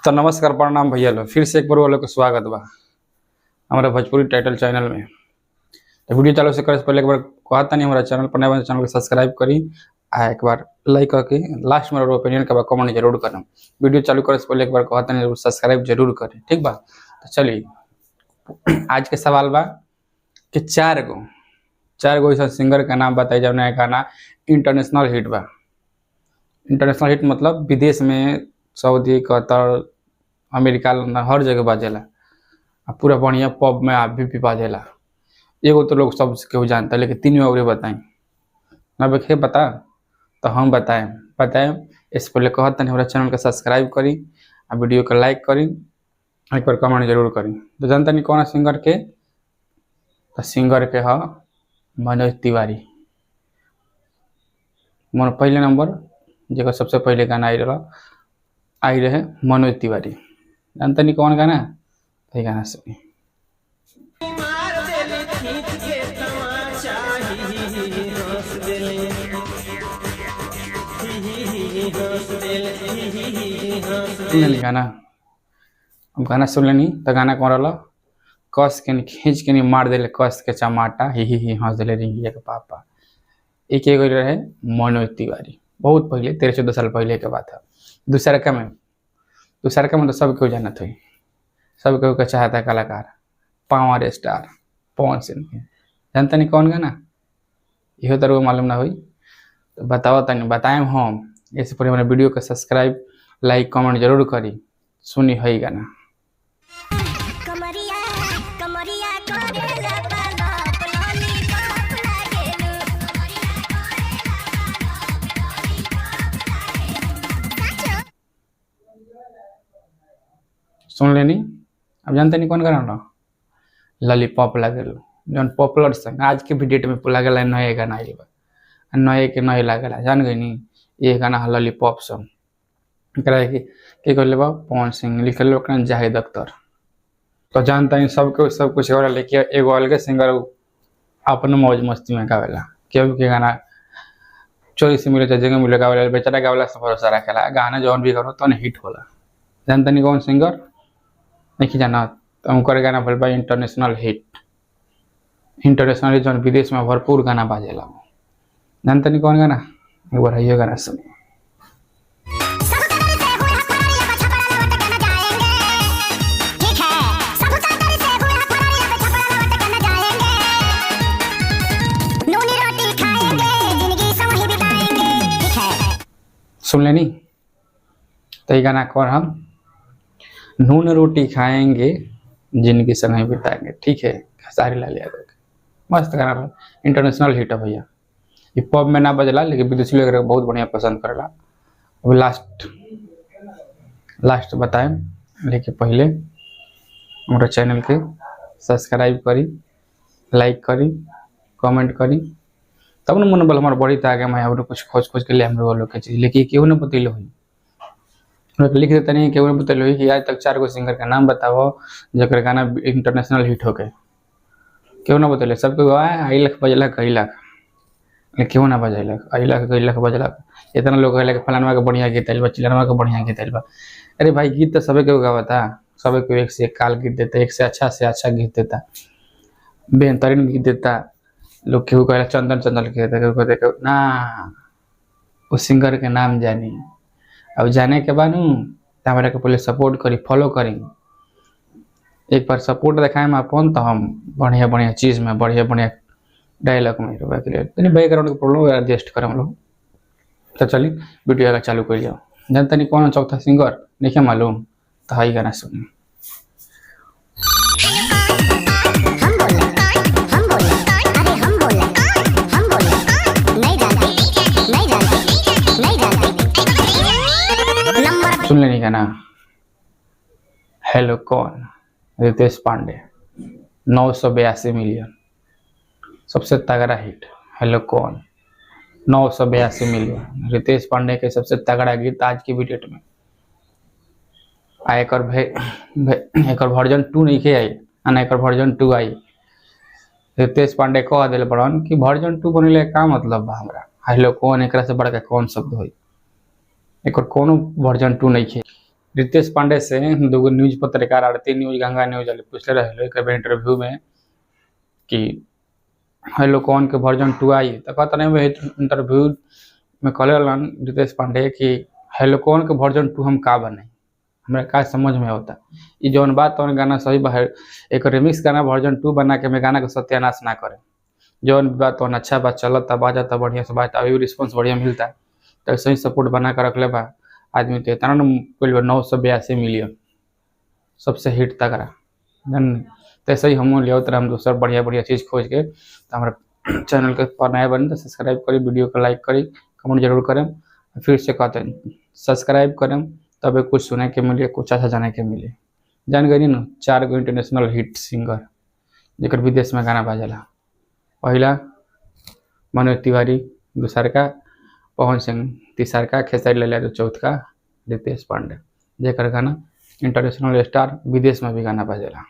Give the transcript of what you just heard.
तो नमस्कार प्रणाम भैया लोग, फिर से एक बार वालों को स्वागत बा हमारा भोजपुरी टाइटल चैनल में। तो वीडियो चालू से करे से पहले एक बार कहता नहीं हमारा चैनल पर नया चैनल को सब्सक्राइब करी आ एक बार लाइक करके लास्ट में ओपिनियन के बाद कमेंट जरूर करना। वीडियो चालू करे से पहले एक बार कहता नहीं जरूर सब्सक्राइब जरूर करें, ठीक बा। तो चलिए आज के सवाल बा कि चार गो ऐसा सिंगर का नाम बताई जाए नया गाना इंटरनेशनल हिट बा। इंटरनेशनल हिट मतलब विदेश में सऊदी कतर अमेरिका हर जगह बाजेला, पूरा बढ़िया पब में आप भी बाजेला। एगो तो लोग सब केहू जानता है, लेकिन तीन और बताएं ना बेखे बता तो हम बताएं इससे पहले कहता नहीं हमारा चैनल का सब्सक्राइब करी और वीडियो को लाइक करी, एक बार कमेंट जरूर करी। तो जानता नहीं कौन सिंगर के, तो सिंगर के है मनोज तिवारी। पहले नंबर जगह सबसे पहले गाना आई रहे मनोज तिवारी। जानता नहीं कौन गाना, तो गाना सुनी। गाना अब गाना सुन लेनी तो गाना कौन रहा, कस के खींच के मार दिले कस के चमाटा ही हंस दिले रिंगिया के पापा। एक रहे मनोज तिवारी, बहुत पहले 13-14 साल पहले के बात है। दूसरा का में तो सब क्यों जाना थी, सब क्यों का चाहता कलाकार पावर स्टार पवन सिंह के। जानता नहीं कौन गाना, यह तो मालूम ना हुई तो बताओ तनी बताएं हम। इससे पहले हमारे वीडियो को सब्सक्राइब लाइक कमेंट जरूर करी। सुनी है गाना। सुन लेनी। अब जानते नहीं कौन गाना, लॉलीपॉप लगल जौन पॉपुलर सॉन्ग आज के भी डेट में लगल है। नए गाना आइल बा, नए के नए लगल है, जान गई नी। ये गाना है लॉलीपॉप सॉन्ग। के कहले बा पवन सिंह, लिखल जाहिद अख्तर। तो जानता नहीं सब कुछ हो रहा, लेकिन एगो अलगे सिंगर अपन मौज मस्ती में गावेला। केहू के गाना चोरी से मिले जगह मिले गावेला, बेचारा गावेला से भरोसा रखेला। गाना जौन भी करो तो हिट होला। जानता नहीं कौन सिंगर नहीं जाना, तो उनकर गाना भल बा इंटरनेशनल हिट। इंटरनेशनल जो विदेश में भरपूर गाना बाजेला। जानता नहीं कौन गाना, एक बार ये गाना सुनिए। सुन लेनी तो ये गाना कौन, हम नून रोटी खाएंगे जिंदगी समय बिताएंगे, ठीक है। खेसारी लाल यादव के मस्त गाना, इंटरनेशनल हिट है भैया। ये पब में ना बजला, लेकिन विदेशी लोग बहुत बढ़िया पसंद करेला। अब लास्ट बताएं, लेकिन पहले हमारे चैनल के सब्सक्राइब करी, लाइक करी, कमेंट करी, तब न मनोबल हमारे बढ़ी आगे मैं और कुछ खोज के लिए हम लोग के चीज। लेकिन केहू न बतैलो हुई, लिख देता नहीं केहू न बतैलो हुई कि आज तक 4 गो सिंगर का नाम बताओ जकर गाना इंटरनेशनल हिट हो गए। केहू न बतैले, सबको आई लाख बजलक कई लाख, लेकिन केहू ना बजलक आई लाख कई लाख बजलक। इतना लोग कहला कि फलानवा के बढ़िया गीत आइल बा, चिलनवा के बढ़िया गीत आइल बा। अरे भाई गीत तो सबे के गावता, सबे को एक से एक काल गीत देता, एक से अच्छा गीत देता, बेहतरीन गीत देता। लोग केहू कहला चंदन कहते ना, उस सिंगर के नाम जानी। अब जाने के बाद हमारे के पहले सपोर्ट करी, फॉलो करी। एक बार सपोर्ट दिखाए में अपन, तो हम बढ़िया चीज़ में बढ़िया डायलॉग में बैकग्राउंड के प्रॉब्लम एडजस्ट करें हम लोग। तो चलिए वीडियो का चालू कर लिया। जानता नहीं कौन चौथा सिंगर नहीं मालूम, तो हाई गाना सुनिए। सुन लेने का ना, हेलो कौन, रितेश पांडे 982 मिलियन, सबसे तगड़ा हिट। हेलो कौन 982 मिलियन, रितेश पांडे के सबसे तगड़ा गीत आज की डेट में। एक वर्जन 2 नहीं के आई, एक वर्जन 2 आई। रितेश पांडे कह दिल बड़न कि वर्जन 2 बने का मतलब बा हमरा। हेलो कौन एक से बड़का कौन शब्द हो, एक कोनो वर्जन 2 नहीं है। रितेश पांडे से दूगो न्यूज पत्रकार आरती न्यूज गंगा न्यूज वाले पूछले रहे एक इंटरव्यू में कि हेलो कौन के वर्जन 2 आई, तो कहता नहीं वही इंटरव्यू में कहलन रितेश पांडे कि हेलो कौन के वर्जन 2 हम का बने, हमरा का समझ में होता ये जौन बात तो गाना सही बा, एक रिमिक्स गाना वर्जन 2 बना के मैं गाना का सत्यानाश ना करे, जौन बात तो अच्छा बात चलता बाजाता बढ़िया से बात अभी भी रिस्पॉन्स बढ़िया मिलता है, तो सही सपोर्ट बना कर रख ले बा आदमी तो इतना ना 982 मिलियन सबसे हिट तगड़ा जन, तो ऐसे ही हम ले उतर हम दूसरा बढ़िया बढ़िया चीज़ खोज के, तो हमारे चैनल के पर नया बने तो सब्सक्राइब करी, वीडियो को लाइक करी, कमेंट जरूर करें। फिर से कहते हैं सब्सक्राइब करें तब कुछ सुने के मिले, कुछ अच्छा जाने के मिले। जान गई ना 4 गो इंटरनेशनल हिट सिंगर जर विदेश में गाना बाजला, पहला मनोज तिवारी, दूसर का पवन सिंह, तीसर का खेसारी लाल यादव, चौथ का रितेश पांडे, जर गाना इंटरनेशनल स्टार विदेश में भी गाना बाजेला।